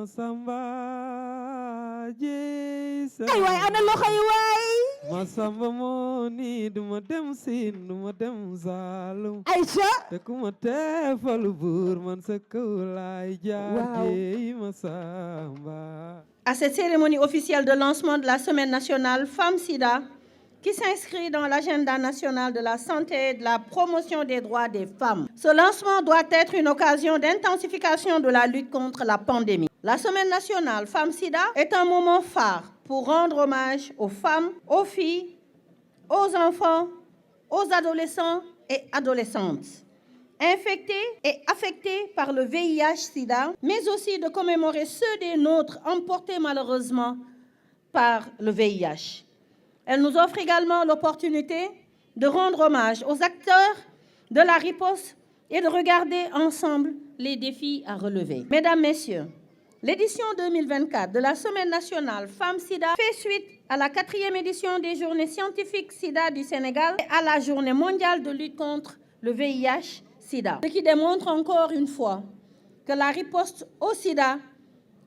Masamba Jeysa ay waay ana loxo yi waay Masamba moo ni duma dem Siin duma dem Saalum Aïcha te ku ma teefalu buur man sa kaw laay jaar Waaw. jeey Masamba. À cette cérémonie officielle de lancement de la Semaine nationale Femmes-Sida, qui s'inscrit dans l'agenda national de la santé et de la promotion des droits des femmes. Ce lancement doit être une occasion d'intensification de la lutte contre la pandémie. La Semaine nationale Femmes-Sida est un moment phare pour rendre hommage aux femmes, aux filles, aux enfants, aux adolescents et adolescentes infectés et affectés par le VIH-Sida, mais aussi de commémorer ceux des nôtres emportés malheureusement par le VIH. Elle nous offre également l'opportunité de rendre hommage aux acteurs de la riposte et de regarder ensemble les défis à relever. Mesdames, Messieurs, l'édition 2024 de la Semaine nationale Femmes-Sida fait suite à la 4e édition des Journées scientifiques Sida du Sénégal et à la Journée mondiale de lutte contre le VIH-Sida. Ce qui démontre encore une fois que la riposte au Sida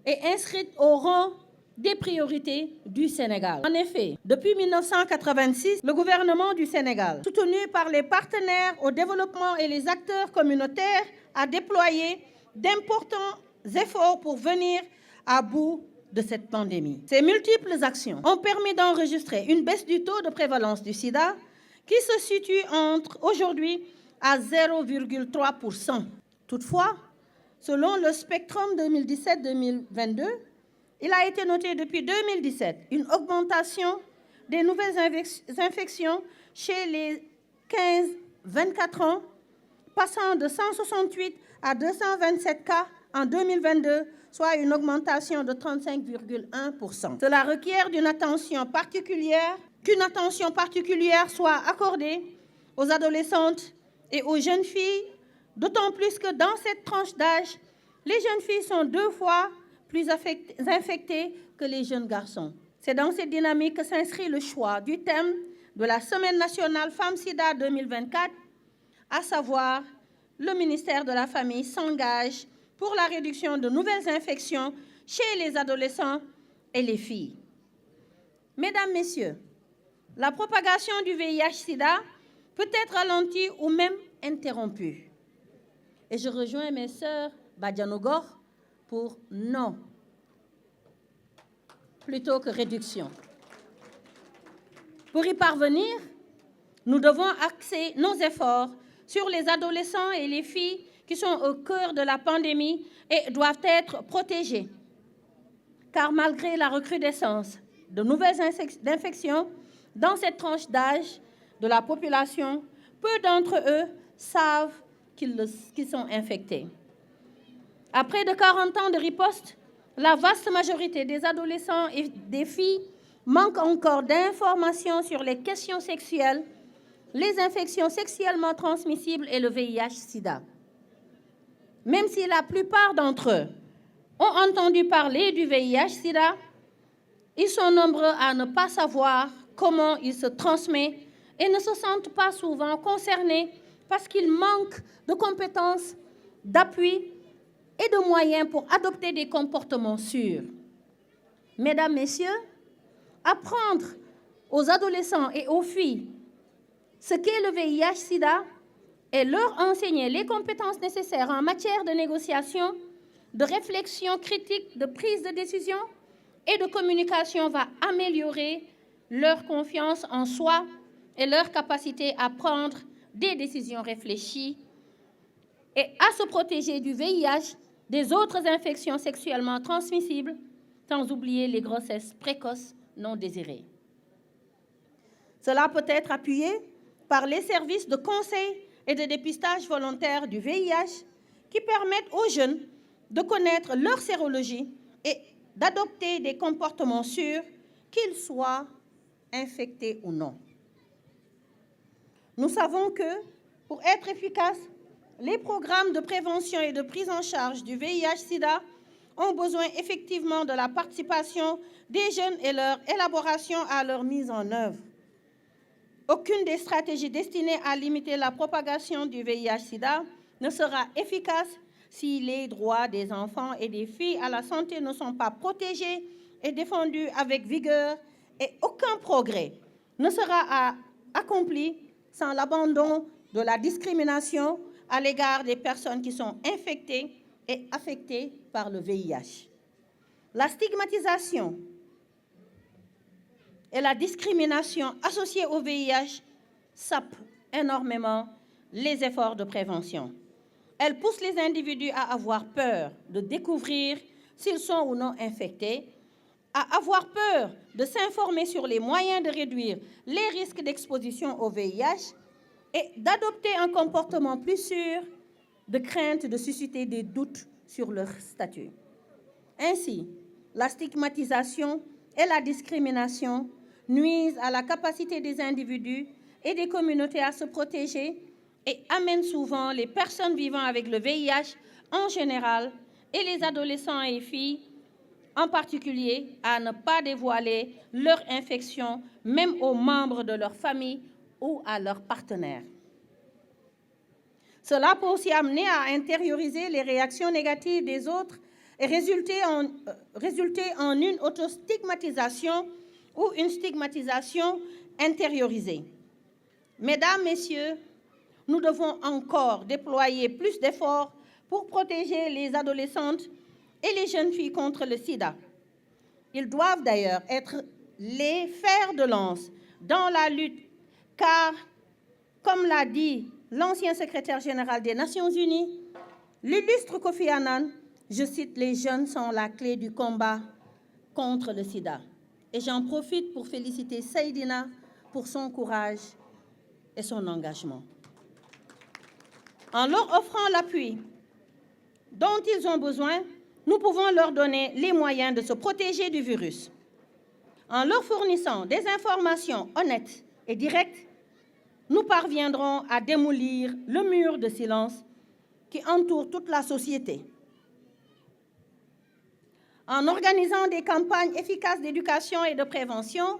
est inscrite au rang des priorités du Sénégal. En effet, depuis 1986, le gouvernement du Sénégal, soutenu par les partenaires au développement et les acteurs communautaires, a déployé d'importants efforts pour venir à bout de cette pandémie. Ces multiples actions ont permis d'enregistrer une baisse du taux de prévalence du sida qui se situe aujourd'hui à 0,3%. Toutefois, selon le Spectrum 2017-2022, il a été noté depuis 2017 une augmentation des nouvelles infections chez les 15-24 ans, passant de 168 à 227 cas en 2022, soit une augmentation de 35,1%. Cela requiert qu'une attention particulière soit accordée aux adolescentes et aux jeunes filles, d'autant plus que dans cette tranche d'âge, les jeunes filles sont 2 fois plus infectés que les jeunes garçons. C'est dans cette dynamique que s'inscrit le choix du thème de la Semaine nationale Femmes-Sida 2024, à savoir le ministère de la Famille s'engage pour la réduction de nouvelles infections chez les adolescents et les filles. Mesdames, Messieurs, la propagation du VIH-Sida peut être ralentie ou même interrompue. Et je rejoins mes sœurs Badianogor pour non, plutôt que réduction. Pour y parvenir, nous devons axer nos efforts sur les adolescents et les filles qui sont au cœur de la pandémie et doivent être protégés. Car malgré la recrudescence de nouvelles infections dans cette tranche d'âge de la population, peu d'entre eux savent qu'ils sont infectés. Après de 40 ans de riposte, la vaste majorité des adolescents et des filles manquent encore d'informations sur les questions sexuelles, les infections sexuellement transmissibles et le VIH-Sida. Même si la plupart d'entre eux ont entendu parler du VIH-Sida, ils sont nombreux à ne pas savoir comment il se transmet et ne se sentent pas souvent concernés parce qu'ils manquent de compétences, d'appui et de moyens pour adopter des comportements sûrs. Mesdames, Messieurs, apprendre aux adolescents et aux filles ce qu'est le VIH-Sida et leur enseigner les compétences nécessaires en matière de négociation, de réflexion critique, de prise de décision et de communication va améliorer leur confiance en soi et leur capacité à prendre des décisions réfléchies et à se protéger du VIH, des autres infections sexuellement transmissibles, sans oublier les grossesses précoces non désirées. Cela peut être appuyé par les services de conseil et de dépistage volontaire du VIH qui permettent aux jeunes de connaître leur sérologie et d'adopter des comportements sûrs, qu'ils soient infectés ou non. Nous savons que, pour être efficaces, les programmes de prévention et de prise en charge du VIH-Sida ont besoin effectivement de la participation des jeunes et leur élaboration à leur mise en œuvre. Aucune des stratégies destinées à limiter la propagation du VIH-Sida ne sera efficace si les droits des enfants et des filles à la santé ne sont pas protégés et défendus avec vigueur, et aucun progrès ne sera accompli sans l'abandon de la discrimination à l'égard des personnes qui sont infectées et affectées par le VIH. La stigmatisation et la discrimination associées au VIH sapent énormément les efforts de prévention. Elles poussent les individus à avoir peur de découvrir s'ils sont ou non infectés, à avoir peur de s'informer sur les moyens de réduire les risques d'exposition au VIH et d'adopter un comportement plus sûr, de crainte de susciter des doutes sur leur statut. Ainsi, la stigmatisation et la discrimination nuisent à la capacité des individus et des communautés à se protéger et amènent souvent les personnes vivant avec le VIH en général et les adolescents et filles en particulier à ne pas dévoiler leur infection même aux membres de leur famille ou à leurs partenaires. Cela peut aussi amener à intérioriser les réactions négatives des autres et résulter en une autostigmatisation ou une stigmatisation intériorisée. Mesdames, Messieurs, nous devons encore déployer plus d'efforts pour protéger les adolescentes et les jeunes filles contre le sida. Ils doivent d'ailleurs être les fers de lance dans la lutte, car, comme l'a dit l'ancien secrétaire général des Nations Unies, l'illustre Kofi Annan, je cite, « Les jeunes sont la clé du combat contre le sida ». Et j'en profite pour féliciter Seydina pour son courage et son engagement. En leur offrant l'appui dont ils ont besoin, nous pouvons leur donner les moyens de se protéger du virus. En leur fournissant des informations honnêtes et directes, nous parviendrons à démolir le mur de silence qui entoure toute la société. En organisant des campagnes efficaces d'éducation et de prévention,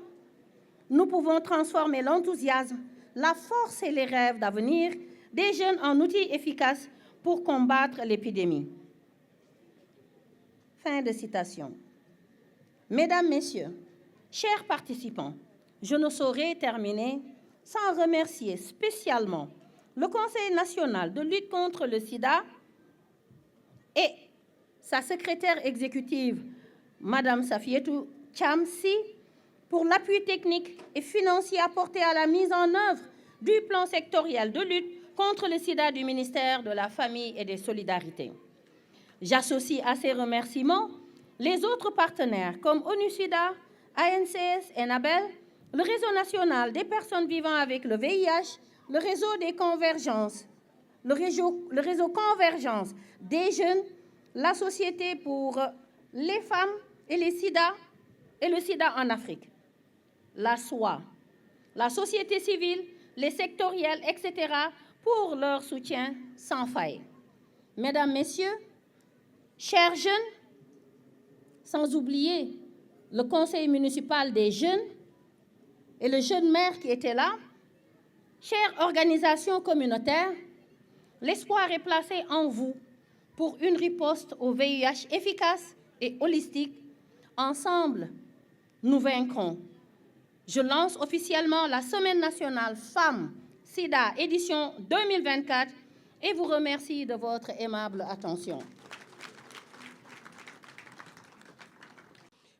nous pouvons transformer l'enthousiasme, la force et les rêves d'avenir des jeunes en outils efficaces pour combattre l'épidémie. Fin de citation. Mesdames, Messieurs, chers participants, je ne saurais terminer sans remercier spécialement le Conseil national de lutte contre le sida et sa secrétaire exécutive, Madame Safietou Chamsi, pour l'appui technique et financier apporté à la mise en œuvre du plan sectoriel de lutte contre le sida du ministère de la Famille et des Solidarités. J'associe à ces remerciements les autres partenaires comme ONU-SIDA, ANCS, ENABEL, le réseau national des personnes vivant avec le VIH, le réseau des convergences, le réseau Convergence des jeunes, la Société pour les femmes et les sida et le sida en Afrique, la SOA, la société civile, les sectoriels, etc., pour leur soutien sans faille. Mesdames, Messieurs, chers jeunes, sans oublier le conseil municipal des jeunes et le jeune maire qui était là, chères organisations communautaires, l'espoir est placé en vous pour une riposte au VIH efficace et holistique. Ensemble, nous vaincrons. Je lance officiellement la Semaine nationale Femmes SIDA édition 2024 et vous remercie de votre aimable attention.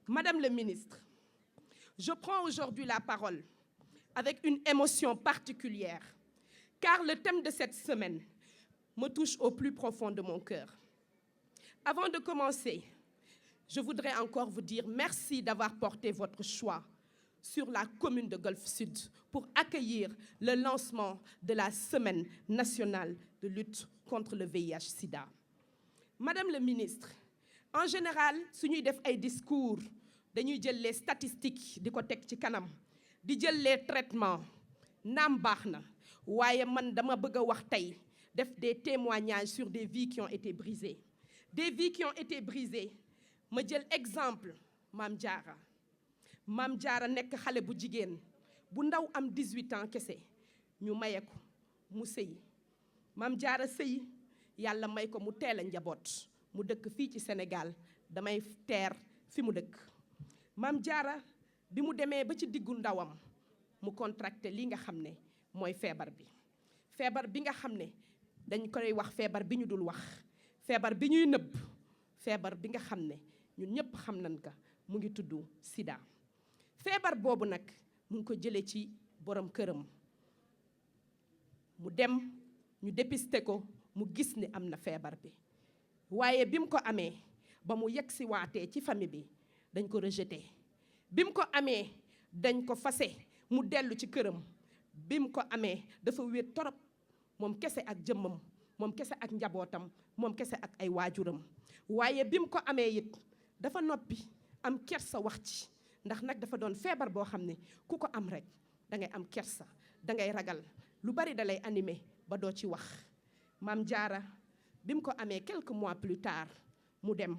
Madame le ministre, je prends aujourd'hui la parole avec une émotion particulière, car le thème de cette semaine me touche au plus profond de mon cœur. Avant de commencer, je voudrais encore vous dire merci d'avoir porté votre choix sur la commune de Golfe Sud pour accueillir le lancement de la Semaine nationale de lutte contre le VIH-Sida. Madame le ministre, en général, su ñuy def ay discours, dañuy jël les statistiques di ko teg ci kanam, di jël les traitements, naam baax na, waaye man dama bëgg a wax tey def des témoignages sur des vies qui ont été brisées. Des vies qui ont été brisées. Ma jël exemple Mame Diarra. Mame Diarra nekk xale bu jigéen bu ndaw am 18 ans kese ñu maye ko mu sëy Mame Diarra sëy yàlla may ko mu teel a njaboot mu dëkk fii ci Sénégal damay teer fi mu dëkk. Maam Jaara bi mu demee ba ci diggu ndawam mu contracté li nga xam ne mooy feebar bi nga xam ne dañ koy wax feebar bi ñu dul wax, feebar bi ñuy nëbb, feebar bi nga xam ne ñun ñëpp xam nañ ko mu ngi tudd Sida. feebar boobu nag mu ngi ko jëlee ci borom këram mu dem ñu dépisté ko mu gis ni am na feebar bi waaye bi mu ko amee ba mu yegg si waatee ci famille bi dañ ko rejeté. bi mu ko amee dañ ko fase mu dellu ci këram. bi mu ko amee dafa wéet torop moom kese ak jëmmam, moom kese ak njabootam, moom kese ak ay waajuram. waaye bi mu ko amee it dafa noppi am kersa wax ci ndax nag dafa doon feebar boo xam ne ku ko am rek da ngay am kersa, da ngay ragal, lu bari da lay animé ba doo ci wax. Maam Jaara bi mu ko amee quelques mois plus tard mu dem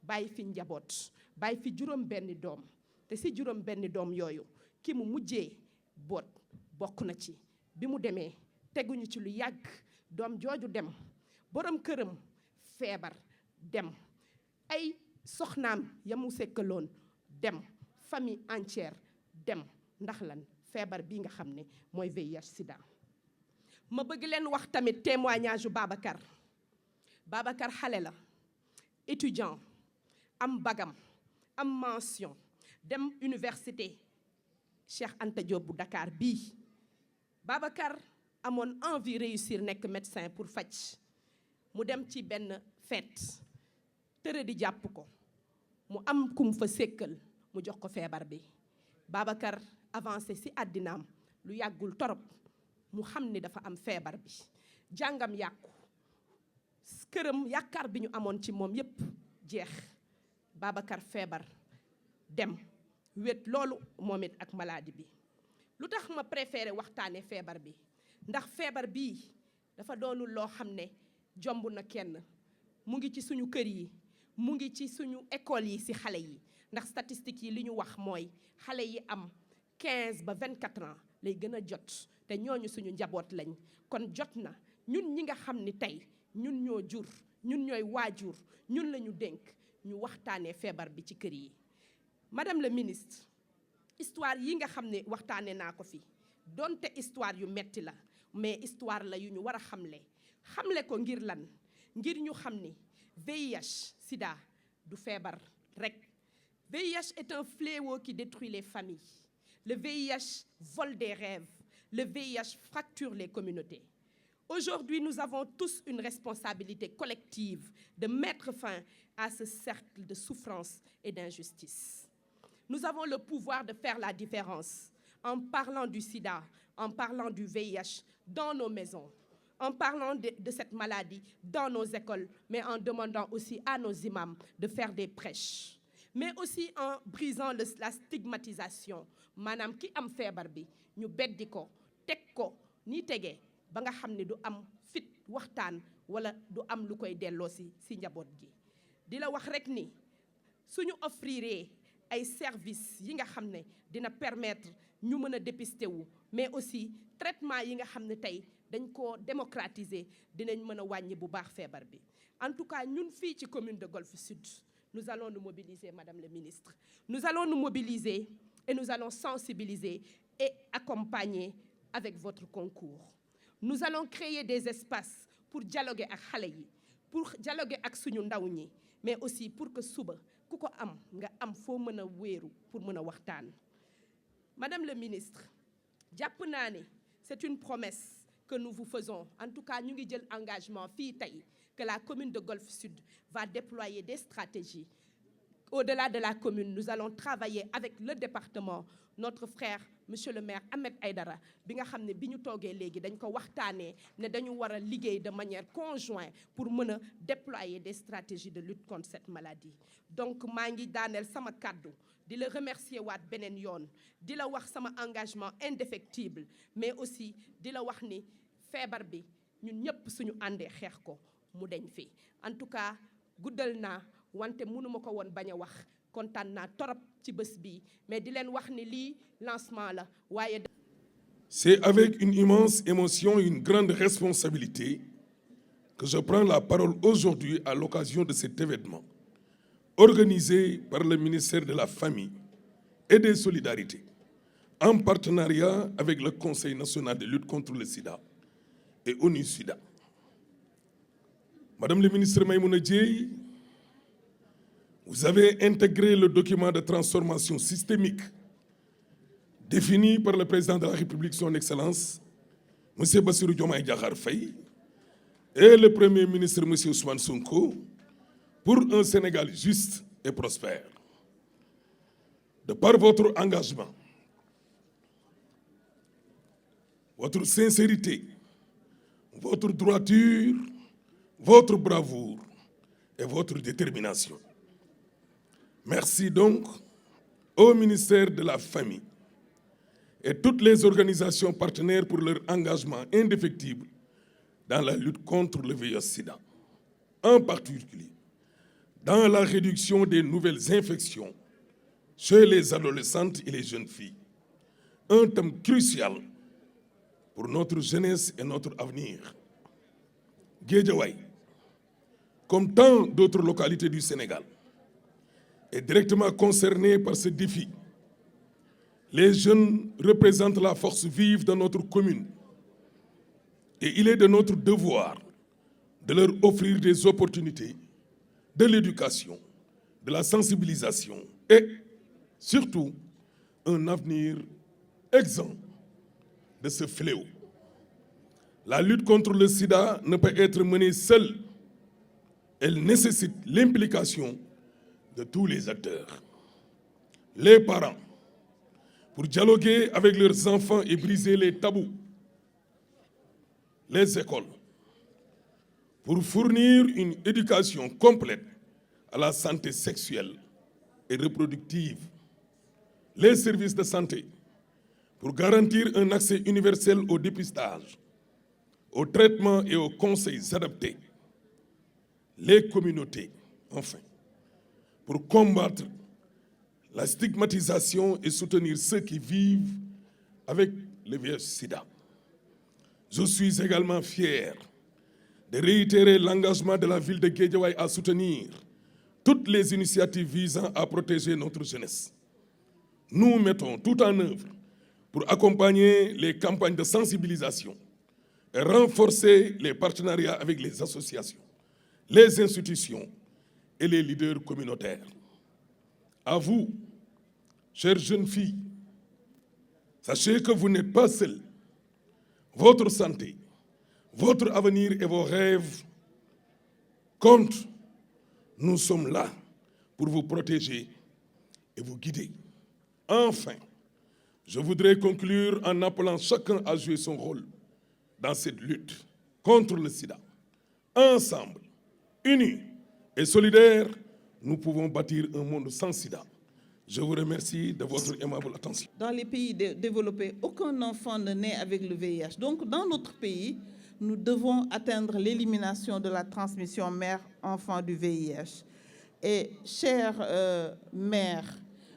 bàyyi fi njaboot, bàyyi fi juróom benni doom, te si juróom benni doom yooyu ki mu mujjee boot bokk na ci. bi mu demee teguñu ci lu yàgg doom jooju dem, borom këram feebar dem, ay soxnaam ya mu sekkaloon dem, famille entière dem. ndax lan? feebar bi nga xam ne mooy VIH sida. ma bëgg leen wax tamit témoignage u Babacar xale la, étudiant, am bagam, am mention, dem université Cheikh Anta Diop bu Dakar bii. Babacar amoon envie réussir nekk médecin pour faj. mu dem ci benn fête tërë di jàpp ko, mu am kum fa sékkal mu jox ko feebar bi. Babacar avancé ci àddinaam lu yàggul torop mu xam ni dafa am feebar bi, jàngam yàqu, këram yaakaar bi ñu amoon ci moom yépp jeex. Babacar feebar dem wét loolu moom it ak maladie bi. lu tax ma préféré waxtaane feebar bi ndax feebar bii dafa doonul loo xam ne jomb na kenn. mu ngi ci suñu kër yi, mu ngi ci suñu école yi ci xale yi ndax statistiques yi li ñu wax mooy xale yi am 15 ba 24 ans lay gën a jot te ñooñu suñu njaboot lañ. kon jot na ñun ñi nga xam ni tey ñun ñoo jur, ñun ñooy waajur, ñun la ñu dénk ñu waxtaanee feebar bi ci kër yi. Madame la ministre, histoire yi nga xam ne waxtaane naa ko fi donte histoire yu metti la mais histoire la yu ñu war a xamle ko ngir lan? ngir ñu xam ni VIH sida du feebar rek. VIH est un fléau qui détruit les familles. Le VIH vole des rêves. Le VIH fracture les communautés. Aujourd'hui, nous avons tous une responsabilité collective de mettre fin à ce cercle de souffrance et d'injustice. Nous avons le pouvoir de faire la différence en parlant du sida, en parlant du VIH dans nos maisons, en parlant de cette maladie dans nos écoles, mais en demandant aussi à nos imams de faire des prêches. Mais aussi en brisant la stigmatisation. maanaam ki am feebar bi ñu beddi ko teg ko ni tegee ba nga xam ne du am fit waxtaan wala du am lu koy delloo si njaboot gi. di la wax rek ni suñu offriree ay services yi nga xam ne dina permettre ñu mën a dépister wu mais aussi traitement yi nga xam ne tey dañ ko démocratiser dinañ mën a wàññi bu baax feebar bi. En tout cas ñun fii ci commune de Golf Sud nous allons nous mobiliser, Madame la Ministre. Nous allons nous mobiliser et nous allons sensibiliser et accompagner avec votre concours. Nous allons créer des espaces pour dialoguer ak xale yi, pour dialoguer ak suñu ndaw ñi, mais aussi pour que suba ku ko am nga am foo mën a wéeru pour mën a waxtaan. Madame la Ministre, jàpp naa ne c'est une promesse que nous vous faisons. En tout cas, ñu ngi jël engagement fii tey que la commune de Golf Sud va déployer des stratégies. Au-delà de la commune, nous allons travailler avec le département, notre frère, monsieur le maire Ahmed Aïdara, bi nga xam ne bi ñu toogee léegi dañ ko waxtaanee ne dañu war a liggéey de manière conjointe pour mën a déployer des stratégies de lutte contre cette maladie. Donc maa ngi daaneel sama kàddu di la remercier waat beneen yoon, di la wax sama engagement indéfectible, mais aussi di la wax ni feebar bi ñun ñëpp suñu àndee xeex ko mu deñ fi. En tout cas guddal naa wante mënuma ko woon bañ a wax kontaan naa torop ci bés bi mais di leen wax ni lii lancement la waaye. C'est avec une immense émotion et une grande responsabilité que je prends la parole aujourd'hui à l'occasion de cet événement organisé par le ministère de la Famille et des Solidarités, en partenariat avec le Conseil national de lutte contre le sida et ONU-SIDA. Madame le ministre Maïmouna Dièye, vous avez intégré le document de transformation systémique défini par le président de la République, son Excellence, M. Bassirou Diomaye Diakhar Faye, et le Premier ministre, M. Ousmane Sonko, pour un Sénégal juste et prospère. De par votre engagement, votre sincérité, votre droiture, votre bravoure et votre détermination. Merci donc au ministère de la Famille et toutes les organisations partenaires pour leur engagement indéfectible dans la lutte contre le VIH-Sida, en particulier dans la réduction des nouvelles infections chez les adolescentes et les jeunes filles, un thème crucial pour notre jeunesse et notre avenir. Guédiawaye, comme tant d'autres localités du Sénégal, est directement concerné par ce défi. Les jeunes représentent la force vive de notre commune et il est de notre devoir de leur offrir des opportunités, de l'éducation, de la sensibilisation et surtout un avenir exempt de ce fléau. La lutte contre le sida ne peut être menée seule. Elle nécessite l'implication de tous les acteurs. Les parents, pour dialoguer avec leurs enfants et briser les tabous. Les écoles, pour fournir une éducation complète à la santé sexuelle et reproductive. Les services de santé, pour garantir un accès universel au dépistage, au traitement et aux conseils adaptés. Les communautés, enfin, pour combattre la stigmatisation et soutenir ceux qui vivent avec le VIH-Sida. Je suis également fier de réitérer l'engagement de la ville de Guédiawaye à soutenir toutes les initiatives visant à protéger notre jeunesse. Nous mettons tout en œuvre pour accompagner les campagnes de sensibilisation et renforcer les partenariats avec les associations, les institutions et les leaders communautaires. À vous, chères jeunes filles, sachez que vous n'êtes pas seules. Votre santé, votre avenir et vos rêves comptent. Nous sommes là pour vous protéger et vous guider. Enfin, je voudrais conclure en appelant chacun à jouer son rôle dans cette lutte contre le sida. Ensemble, unis et solidaires, nous pouvons bâtir un monde sans sida. Je vous remercie de votre aimable attention. Dans les pays développés, aucun enfant ne naît avec le VIH. Donc, dans notre pays, nous devons atteindre l'élimination de la transmission mère-enfant du VIH. Et, chère mère,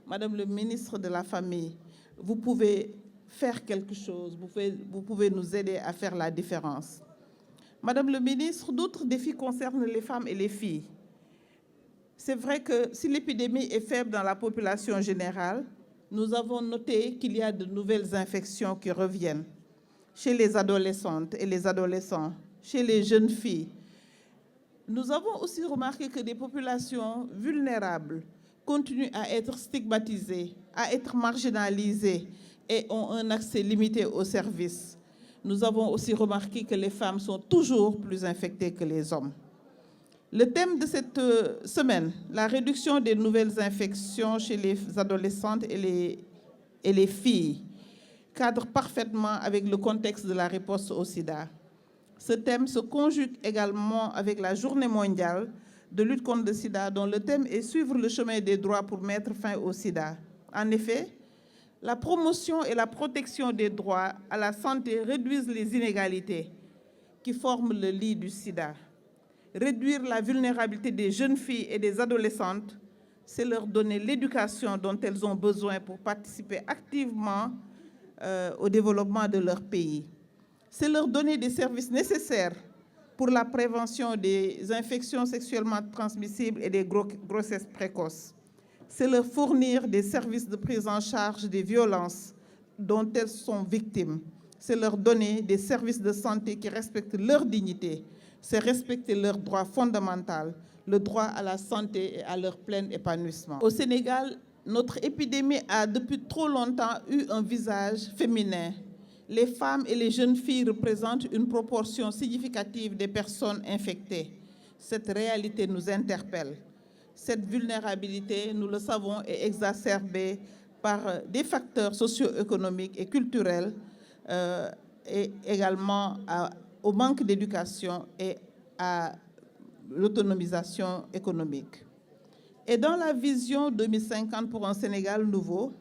Madame le ministre de la Famille, vous pouvez faire quelque chose, vous pouvez nous aider à faire la différence. Madame le ministre, d'autres défis concernent les femmes et les filles. C'est vrai que si l'épidémie est faible dans la population générale, nous avons noté qu'il y a de nouvelles infections qui reviennent chez les adolescentes et les adolescents, chez les jeunes filles. Nous avons aussi remarqué que des populations vulnérables continuent à être stigmatisées, à être marginalisées et ont un accès limité aux services. Nous avons aussi remarqué que les femmes sont toujours plus infectées que les hommes. Le thème de cette semaine, la réduction des nouvelles infections chez les adolescentes et les filles, cadre parfaitement avec le contexte de la riposte au sida. Ce thème se conjugue également avec la Journée mondiale de lutte contre le sida, dont le thème est « Suivre le chemin des droits pour mettre fin au sida ». En effet, la promotion et la protection des droits à la santé réduisent les inégalités qui forment le lit du sida. Réduire la vulnérabilité des jeunes filles et des adolescentes, c'est leur donner l'éducation dont elles ont besoin pour participer activement au développement de leur pays. C'est leur donner des services nécessaires pour la prévention des infections sexuellement transmissibles et des grossesses précoces. C'est leur fournir des services de prise en charge des violences dont elles sont victimes. C'est leur donner des services de santé qui respectent leur dignité. C'est respecter leurs droits fondamentaux, le droit à la santé et à leur plein épanouissement. Au Sénégal, notre épidémie a depuis trop longtemps eu un visage féminin. Les femmes et les jeunes filles représentent une proportion significative des personnes infectées. Cette réalité nous interpelle. Cette vulnérabilité, nous le savons, est exacerbée par des facteurs socio-économiques et culturels et également au manque d'éducation et à l'autonomisation économique. Et dans la vision 2050 pour un Sénégal nouveau,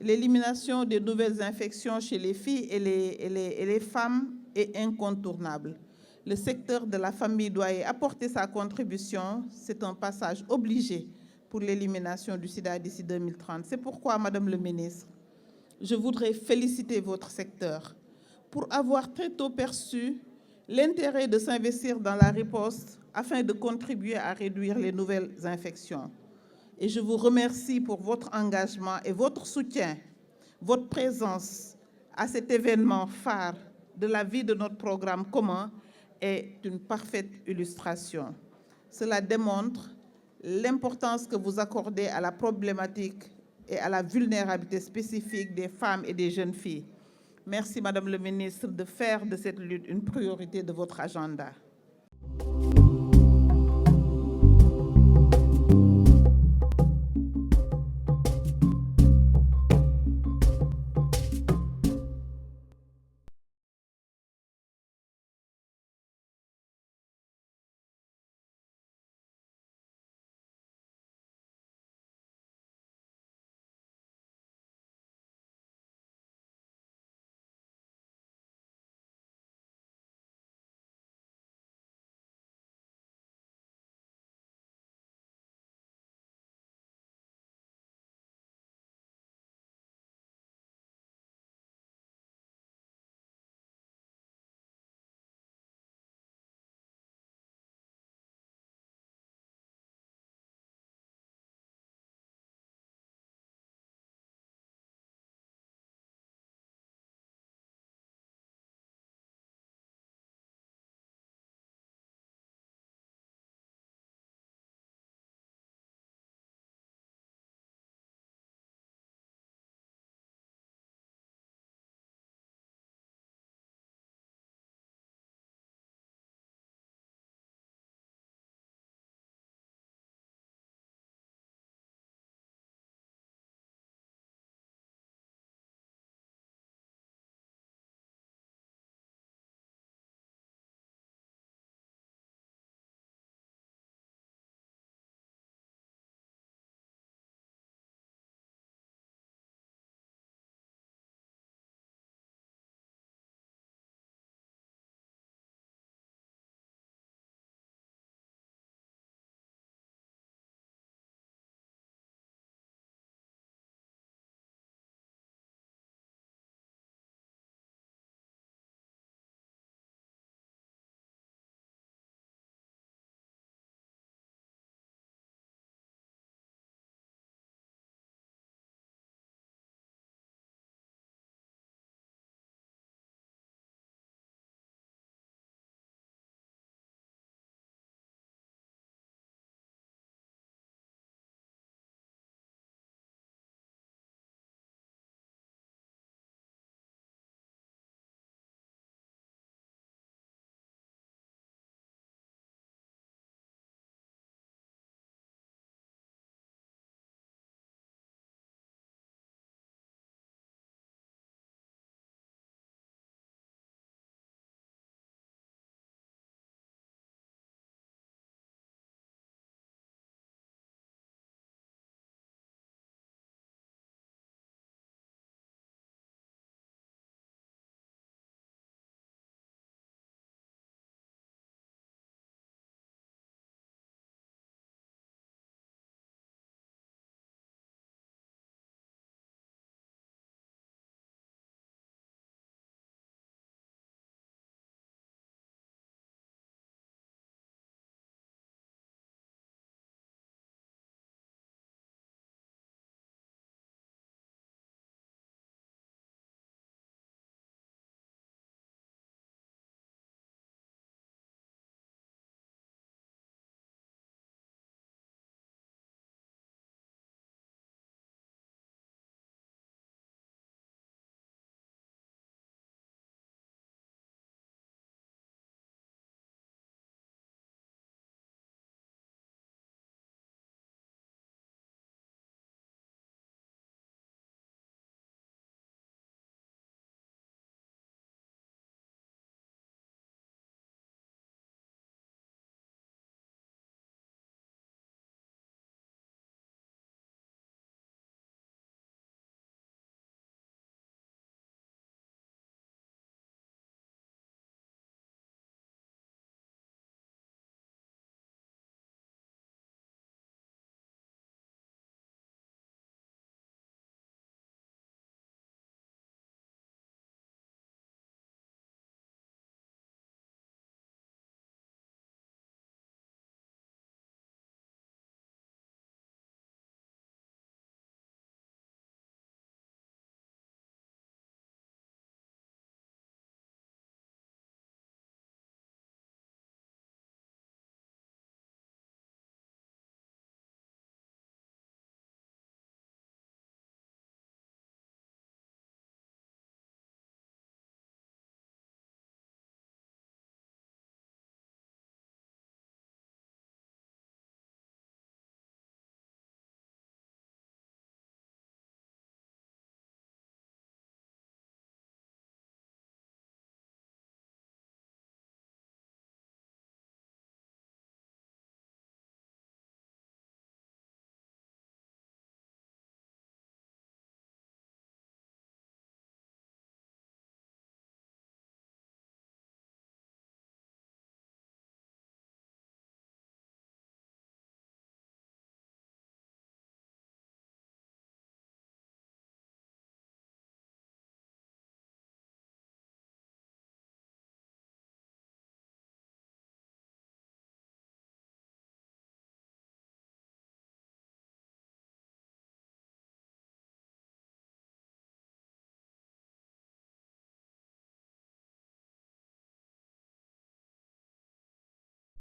l'élimination des nouvelles infections chez les filles et les femmes est incontournable. Le secteur de la famille doit y apporter sa contribution. C'est un passage obligé pour l'élimination du sida d'ici 2030. C'est pourquoi, Madame le ministre, je voudrais féliciter votre secteur pour avoir très tôt perçu l'intérêt de s'investir dans la riposte afin de contribuer à réduire les nouvelles infections. Et je vous remercie pour votre engagement et votre soutien. Votre présence à cet événement phare de la vie de notre programme commun est une parfaite illustration. Cela démontre l'importance que vous accordez à la problématique et à la vulnérabilité spécifique des femmes et des jeunes filles. Merci, Madame le ministre, de faire de cette lutte une priorité de votre agenda.